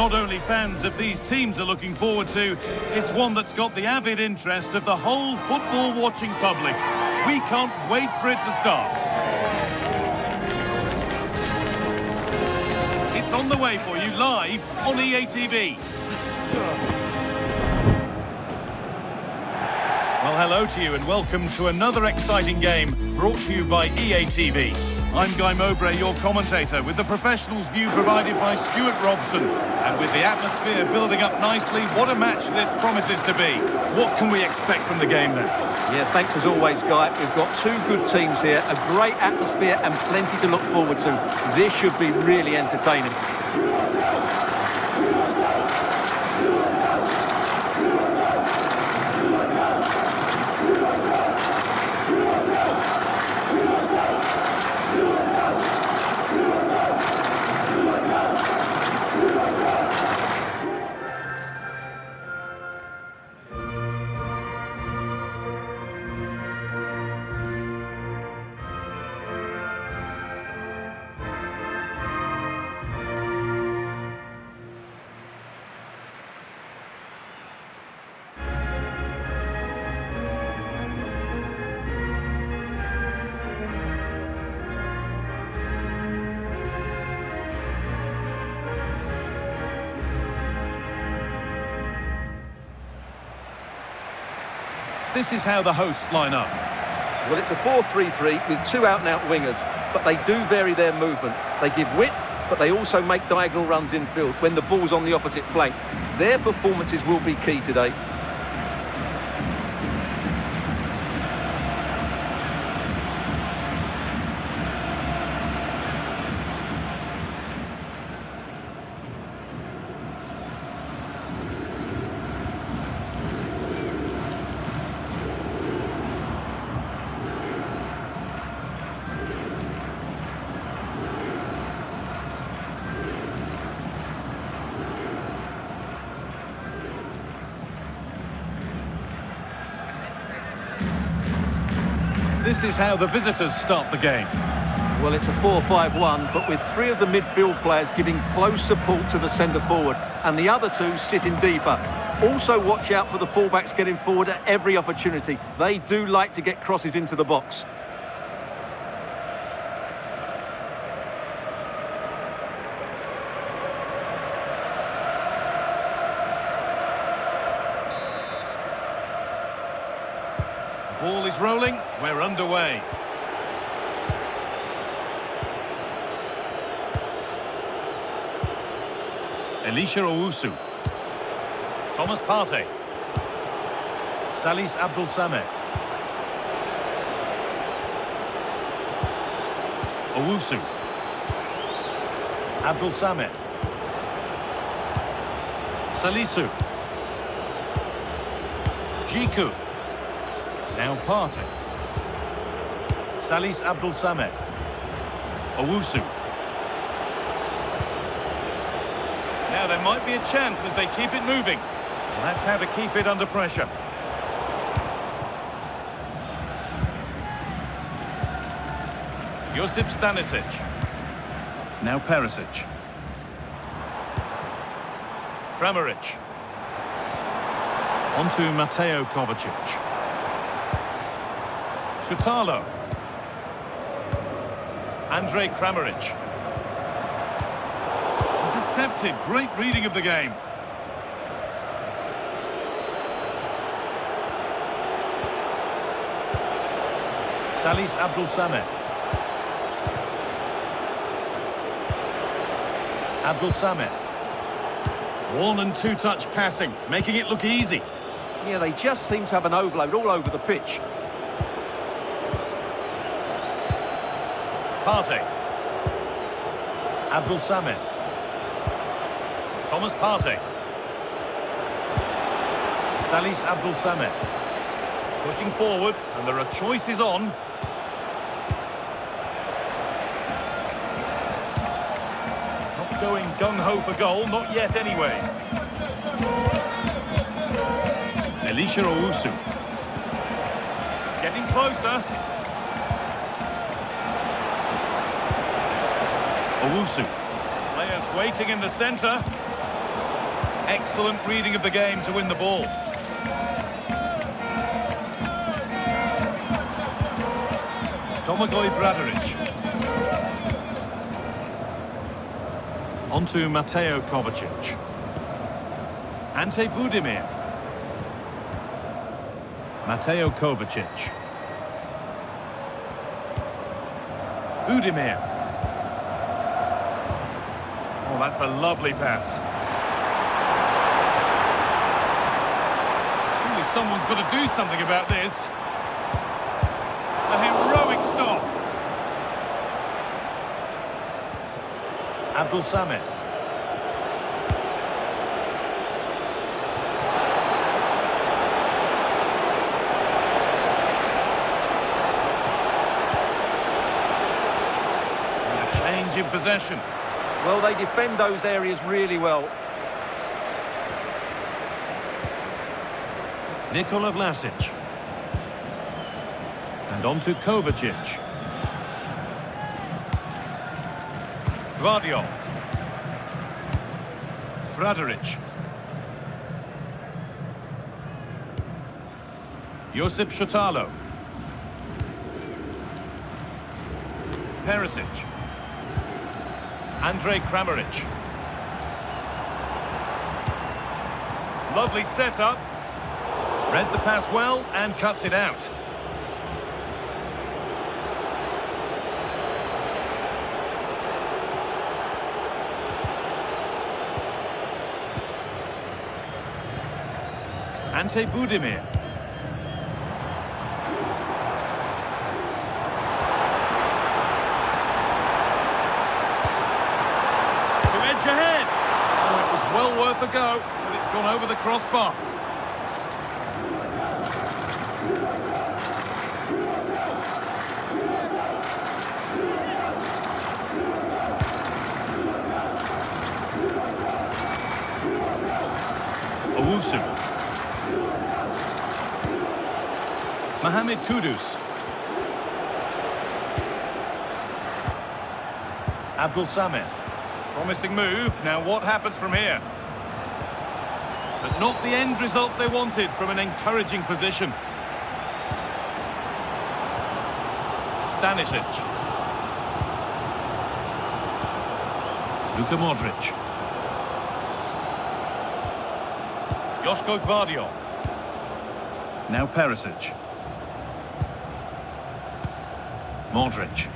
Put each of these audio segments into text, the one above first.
not only fans of these teams are looking forward to, it's one that's got the avid interest of the whole football-watching public. We can't wait for it to start. It's on the way for you live on EA TV. Well, hello to you and welcome to another exciting game brought to you by EA TV. I'm Guy Mowbray, your commentator, with the professionals' view provided by Stuart Robson. And with the atmosphere building up nicely, what a match this promises to be. What can we expect from the game then? Yeah, thanks as always, Guy. We've got two good teams here, a great atmosphere and plenty to look forward to. This should be really entertaining. This is how the hosts line up. Well, it's a 4-3-3 with two out-and-out wingers, but they do vary their movement. They give width, but they also make diagonal runs infield when the ball's on the opposite flank. Their performances will be key today. This is how the visitors start the game. Well, it's a 4-5-1, but with three of the midfield players giving close support to the centre forward, and the other two sitting deeper. Also watch out for the fullbacks getting forward at every opportunity. They do like to get crosses into the box. Ball is rolling, we're underway. Elisha Owusu. Thomas Partey. Salis Abdul Samed. Owusu. Abdul Samed. Salisu. Jiku. Now Partey. Salis Abdul Samed. Owusu. Now there might be a chance as they keep it moving. That's how to keep it under pressure. Josip Stanisic. Now Perisic. Kramaric. On to Mateo Kovacic. Shutalo. Andrej Kramaric. Intercepted. Great reading of the game. Salis Abdul Samed. Abdul Samed. One and two-touch passing, making it look easy. Yeah, they just seem to have an overload all over the pitch. Partey. Abdul Samed. Thomas Partey. Salis Abdul Samed. Pushing forward, and there are choices on. Not going gung-ho for goal, not yet anyway. Elisha Owusu. Getting closer. Owusu. Players waiting in the centre. Excellent reading of the game to win the ball. Domagoj Bradaric. On to Mateo Kovacic. Ante Budimir. Mateo Kovacic. Budimir. Oh, that's a lovely pass. Surely someone's got to do something about this. A heroic stop. Abdul Samit. And a change in possession. Well, they defend those areas really well. Nikola Vlasic. And on to Kovacic. Gvardiol. Bradaric. Josip Šutalo. Perisic. Andrej Kramaric. Lovely setup. Read the pass well and cuts it out. Ante Budimir. To edge ahead. Oh, it was well worth a go, but it's gone over the crossbar. Owusu. Mohamed Kudus. Abdul Samit. Promising move. Now what happens from here? But not the end result they wanted from an encouraging position. Stanisic. Luka Modric. Joško Gvardiol. Now Perisic. Modric.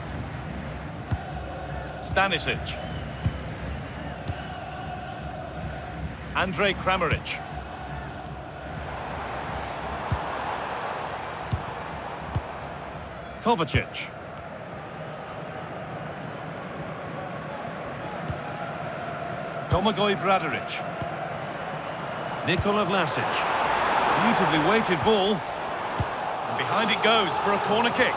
Stanisic. Andrej Kramaric. Kovacic. Domagoj Bradaric. Nikola Vlasic. Beautifully weighted ball. And behind it goes for a corner kick.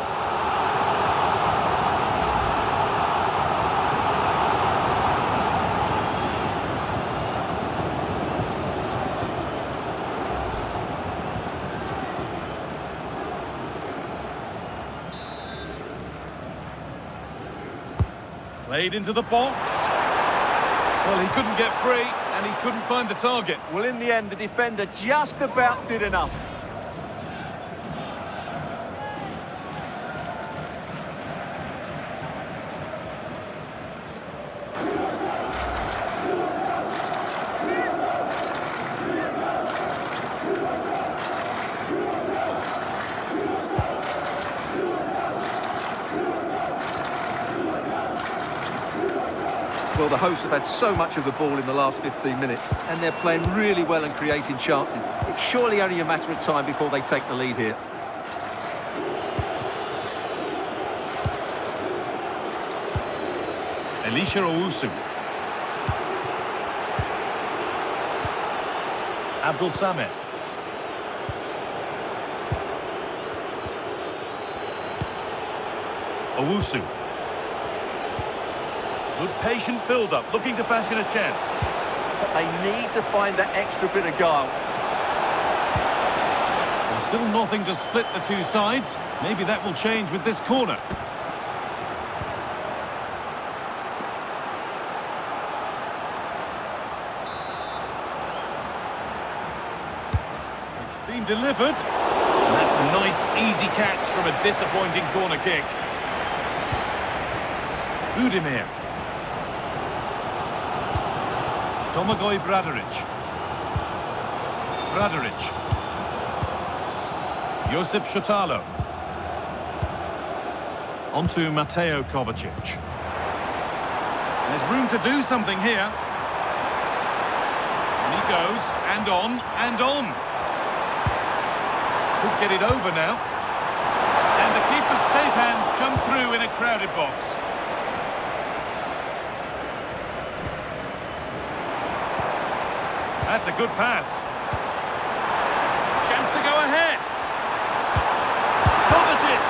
Played into the box. Well, he couldn't get free, and he couldn't find the target. Well, in the end, the defender just about did enough. Well, the hosts have had so much of the ball in the last 15 minutes, and they're playing really well and creating chances. It's surely only a matter of time before they take the lead here. Elisha Owusu. Abdul Samit. Owusu. Good patient build-up, looking to fashion a chance. But they need to find that extra bit of guile. There's still nothing to split the two sides. Maybe that will change with this corner. Been delivered. And that's a nice, easy catch from a disappointing corner kick. Budimir. Domagoj Bradaric. Bradaric. Josip Šutalo. Onto Mateo Kovacic. There's room to do something here. And he goes, and on, and on. Could get it over now. And the keeper's safe hands come through in a crowded box. That's a good pass. Chance to go ahead. Kovacic.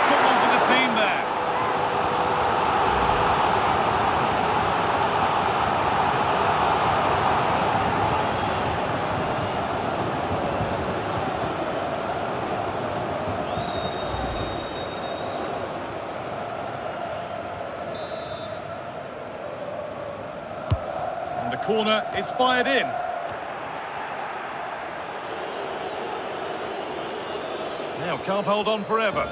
Someone for the team there. And the corner is fired in. Now, can't hold on forever.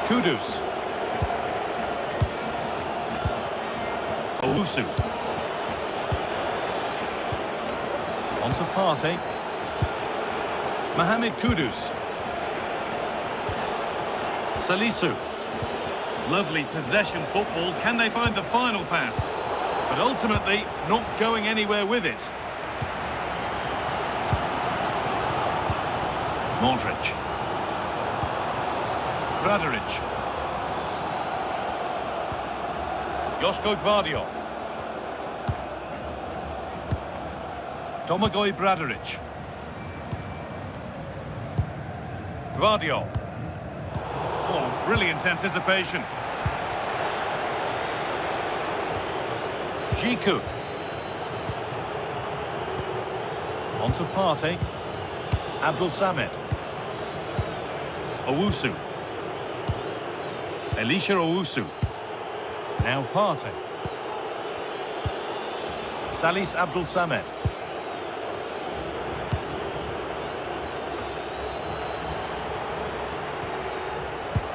Kudus. Owusu. On to Partey. Mohamed Kudus. Salisu. Lovely possession football. Can they find the final pass? But ultimately, not going anywhere with it. Modric. Bradaric. Joško Gvardiol. Domagoj Bradaric. Gvardiol. Oh, brilliant anticipation. Jiku. On to Partey. Abdul Samed. Owusu. Elisha Owusu. Now Partey. Salis Abdul Samed.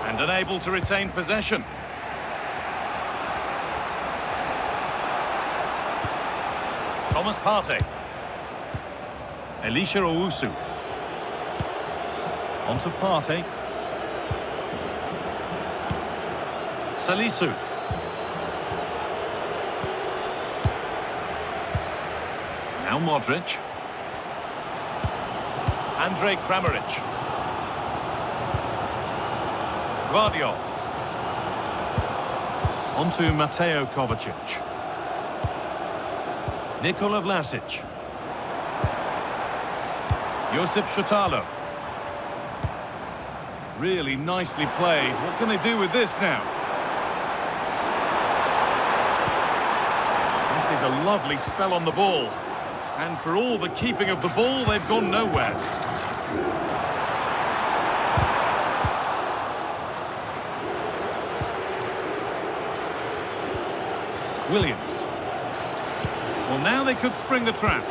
And unable to retain possession. Thomas Partey. Elisha Owusu. On to Partey. Salisu. Now Modric. Andrej Kramaric. Gvardiol. On to Mateo Kovacic. Nikola Vlasic. Josip Šutalo. Really nicely played. What can they do with this now? This is a lovely spell on the ball. And for all the keeping of the ball, they've gone nowhere. Williams. Well, now they could spring the trap.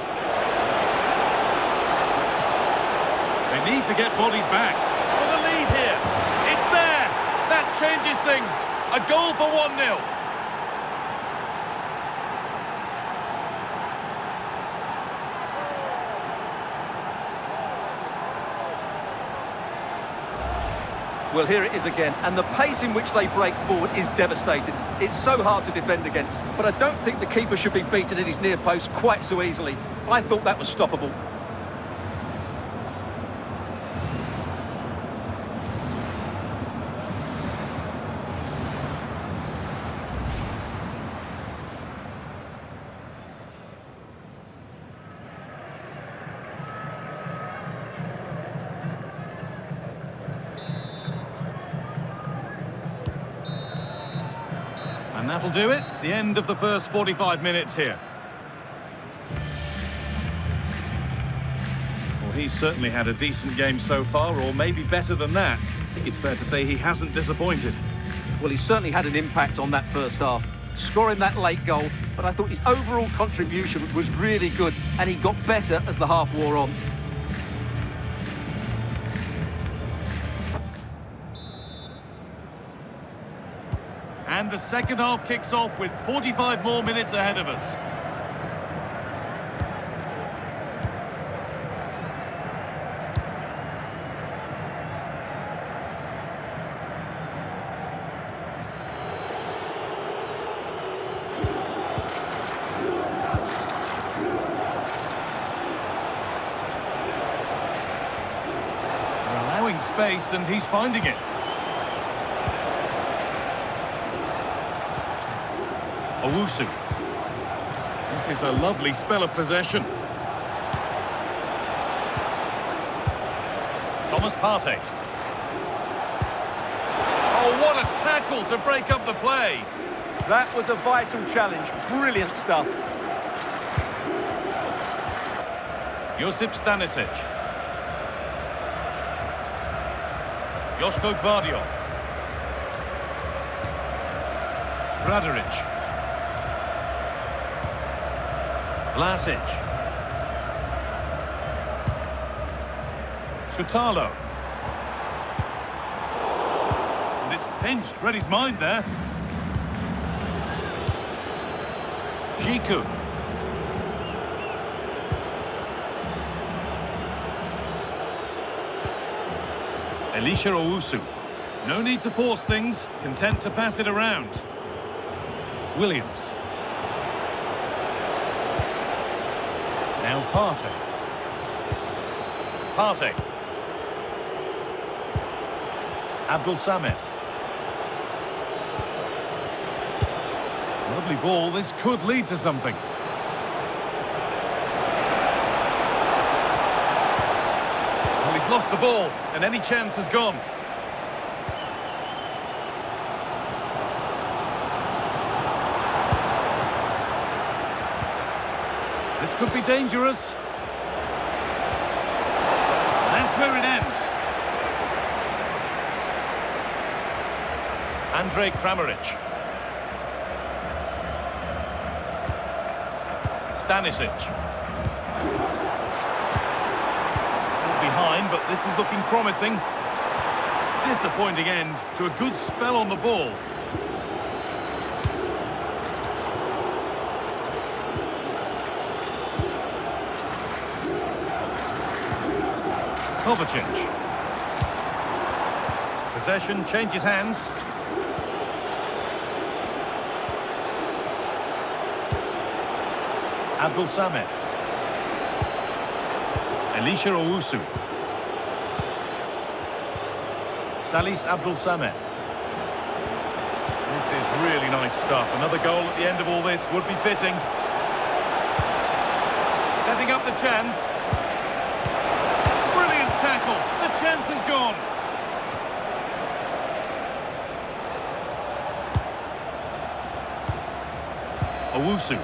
They need to get bodies back. For the lead here. It's there. That changes things. A goal for 1-0. Well, here it is again, and the pace in which they break forward is devastating. It's so hard to defend against, but I don't think the keeper should be beaten at his near post quite so easily. I thought that was stoppable. And that'll do it. The end of the first 45 minutes here. Well, he's certainly had a decent game so far, or maybe better than that. I think it's fair to say he hasn't disappointed. Well, he certainly had an impact on that first half, scoring that late goal, but I thought his overall contribution was really good, and he got better as the half wore on. And the second half kicks off with 45 more minutes ahead of us. They're allowing space and he's finding it. Owusu. This is a lovely spell of possession. Thomas Partey. Oh, what a tackle to break up the play. That was a vital challenge. Brilliant stuff. Josip Stanisic. Joško Gvardiol. Bradarić. Vlasic. Sutalo. And it's pinched. Read his mind there. Jiku. Elisha Owusu. No need to force things. Content to pass it around. Williams. Now Partey. Partey. Abdul Samit. Lovely ball. This could lead to something. Well, he's lost the ball, and any chance has gone. This could be dangerous. That's where it ends. Andrej Kramaric. Stanisic. Still behind, but this is looking promising. Disappointing end to a good spell on the ball. Kovacic. Possession changes hands. Abdul Samit. Elisha Owusu. Salis Abdul Samit. This is really nice stuff. Another goal at the end of all this would be fitting. Setting up the chance. Brilliant tackle. The chance is gone. Owusu.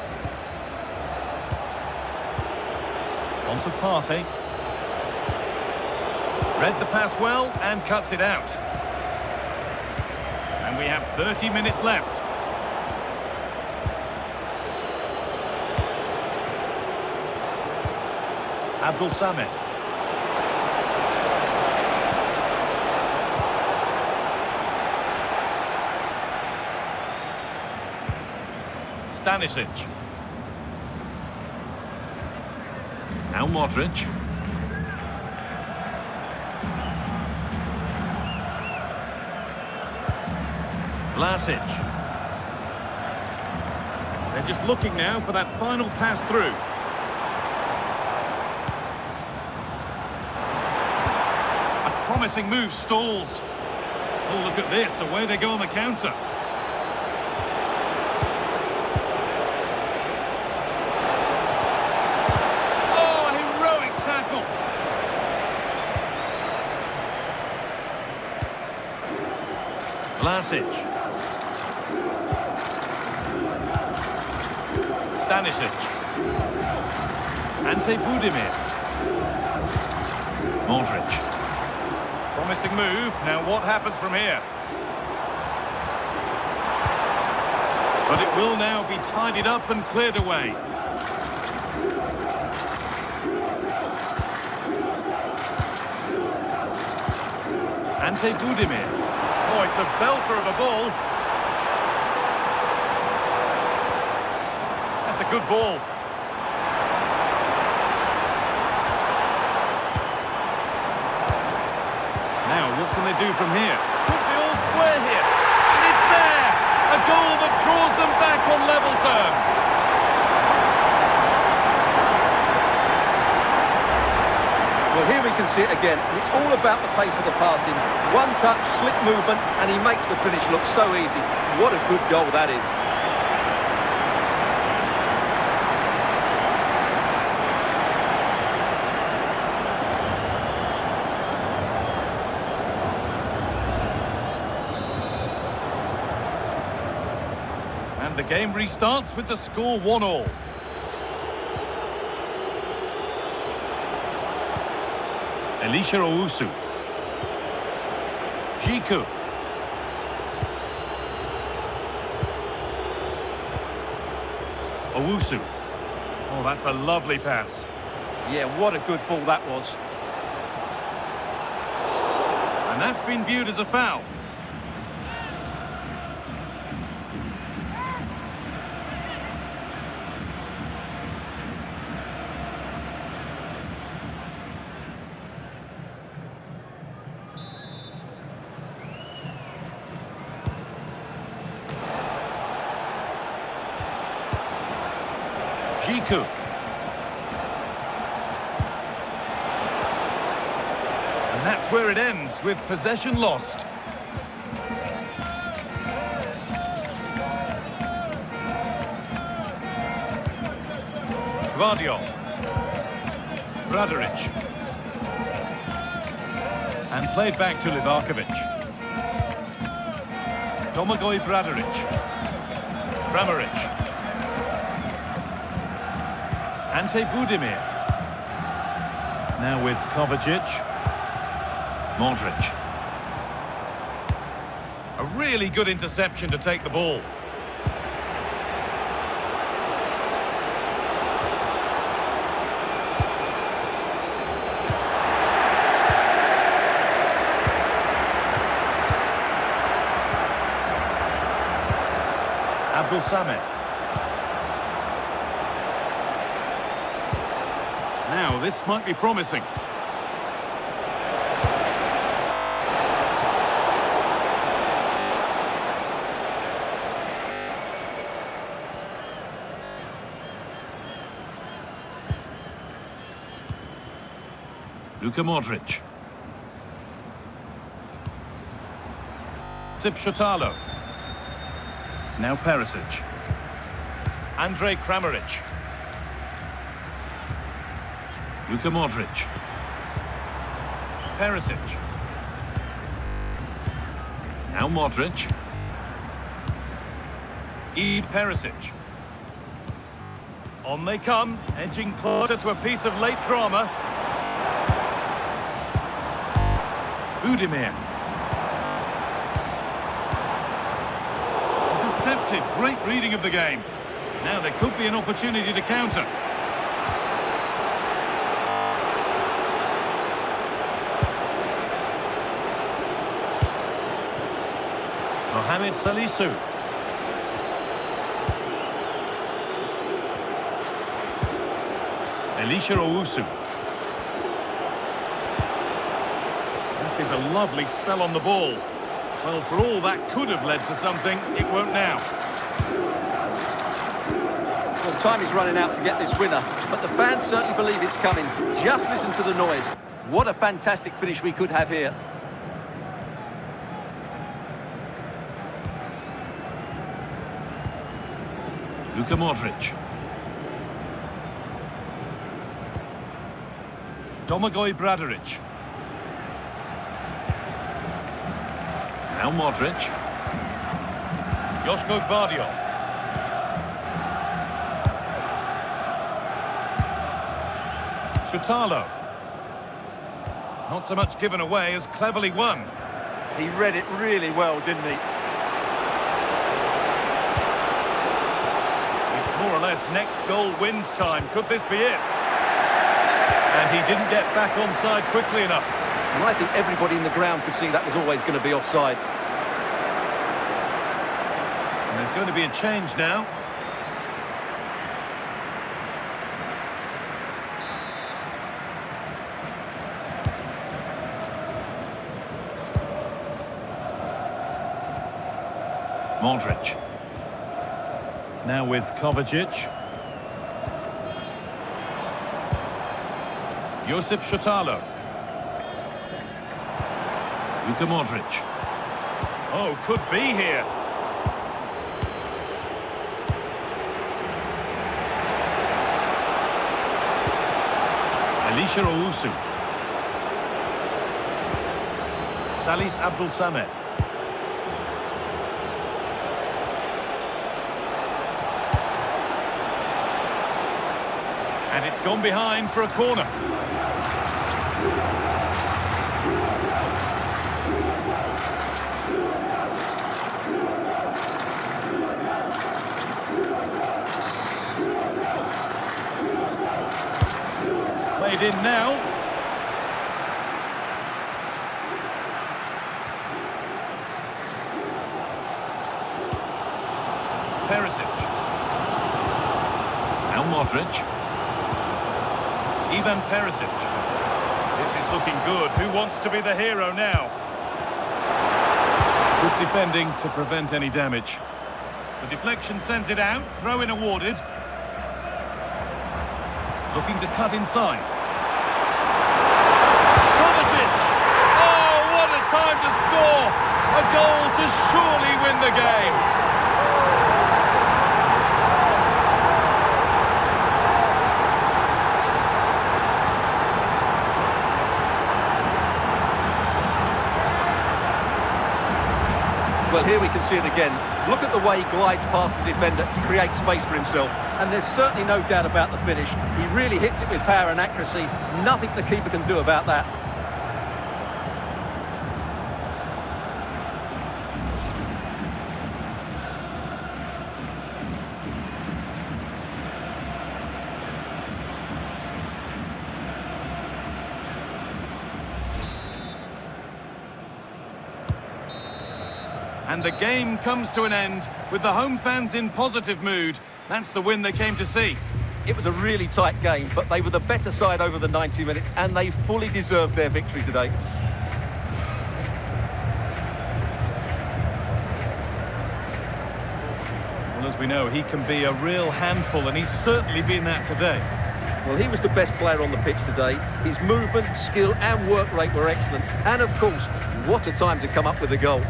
On to Partey. Read the pass well and cuts it out. And we have 30 minutes left. Abdul Samit. Stanisic. Now Modric. Vlasic. They're just looking now for that final pass through. A promising move stalls. Oh, look at this. Away they go on the counter. Vlasic. Stanisic. Ante Budimir. Modric. Promising move. Now what happens from here? But it will now be tidied up and cleared away. Ante Budimir. Oh, it's a belter of a ball. That's a good ball. Now, what can they do from here? Could be all square here. And it's there! A goal that draws them back on level terms. Well, here we can see it again, and it's all about the pace of the passing. One touch, slick movement, and he makes the finish look so easy. What a good goal that is. And the game restarts with the score 1-1. Elisha Owusu. Jiku. Owusu. Oh, that's a lovely pass. Yeah, what a good ball that was. And that's been viewed as a foul. Jiku. And that's where it ends, with possession lost. Gvardiol. Bradaric. And played back to Livakovic. Domagoj Bradaric. Kramaric. Ante Budimir. Now with Kovacic. Modric. A really good interception to take the ball. Abdul Samed. Now, this might be promising. Luka Modric. Sip Shotalo. Now Perisic. Andrej Kramaric. Luka Modric. Perisic. Now Modric. Perisic. On they come, edging closer to a piece of late drama. Budimir. Intercepted. Great reading of the game. Now there could be an opportunity to counter. Mohamed Salisu. Elisha Owusu. This is a lovely spell on the ball. Well, for all that could have led to something, it won't now. Well, time is running out to get this winner, but the fans certainly believe it's coming. Just listen to the noise. What a fantastic finish we could have here. Luka Modric. Domagoj Bradaric. Now Modric. Joško Gvardiol. Shotalo. Not so much given away as cleverly won. He read it really well, didn't he? It's more or less next goal wins time. Could this be it? And he didn't get back onside quickly enough. And I think everybody in the ground could see that was always going to be offside. And there's going to be a change now. Modric. Now with Kovacic. Josip Šutalo. Luka Modric. Oh, could be here. Elisha Owusu. Salis Abdul Samed. And it's gone behind for a corner. It's played in now. Perisic. Now Modric. Ivan Perisic. This is looking good. Who wants to be the hero now? Good defending to prevent any damage. The deflection sends it out. Throw-in awarded. Looking to cut inside. Kovacic! Oh, what a time to score! A goal to surely win the game. Well, here we can see it again. Look at the way he glides past the defender to create space for himself. And there's certainly no doubt about the finish. He really hits it with power and accuracy. Nothing the keeper can do about that. And the game comes to an end with the home fans in positive mood. That's the win they came to see. It was a really tight game, but they were the better side over the 90 minutes, and they fully deserved their victory today. Well, as we know, he can be a real handful, and he's certainly been that today. Well, he was the best player on the pitch today. His movement, skill and work rate were excellent. And of course, what a time to come up with a goal.